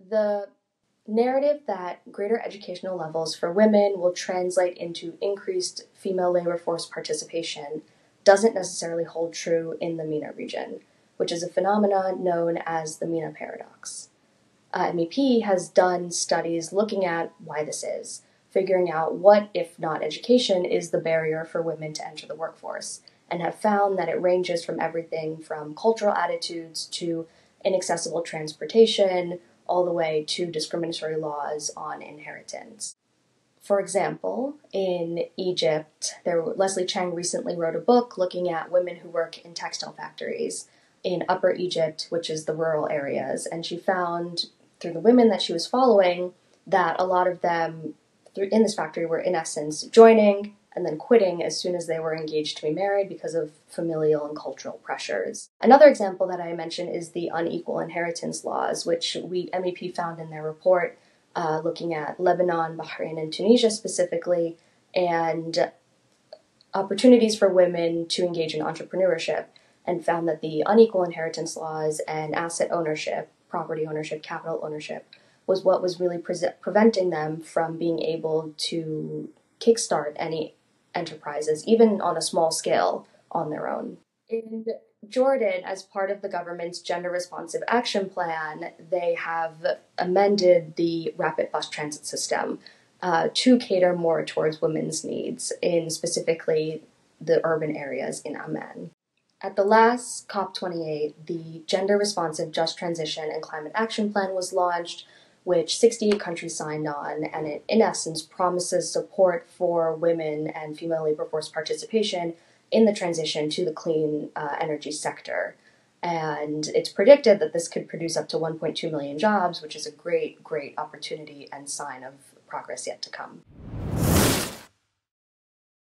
The narrative that greater educational levels for women will translate into increased female labor force participation doesn't necessarily hold true in the MENA region, which is a phenomenon known as the MENA paradox. MEP has done studies looking at why this is, figuring out what, if not education, is the barrier for women to enter the workforce, and have found that it ranges from everything from cultural attitudes to inaccessible transportation, all the way to discriminatory laws on inheritance. For example, in Egypt, Leslie Chang recently wrote a book looking at women who work in textile factories in Upper Egypt, which is the rural areas, and she found through the women that she was following that a lot of them in this factory were in essence joining and then quitting as soon as they were engaged to be married because of familial and cultural pressures. Another example that I mentioned is the unequal inheritance laws, which MEP found in their report looking at Lebanon, Bahrain, and Tunisia specifically, and opportunities for women to engage in entrepreneurship, and found that the unequal inheritance laws and asset ownership, property ownership, capital ownership, was what was really preventing them from being able to kickstart any enterprises, even on a small scale, on their own. In Jordan, as part of the government's Gender Responsive Action Plan, they have amended the rapid bus transit system to cater more towards women's needs in specifically the urban areas in Amman. At the last COP28, the Gender Responsive Just Transition and Climate Action Plan was launched, which 68 countries signed on, and it, in essence, promises support for women and female labor force participation in the transition to the clean energy sector. And it's predicted that this could produce up to 1.2 million jobs, which is a great, great opportunity and sign of progress yet to come.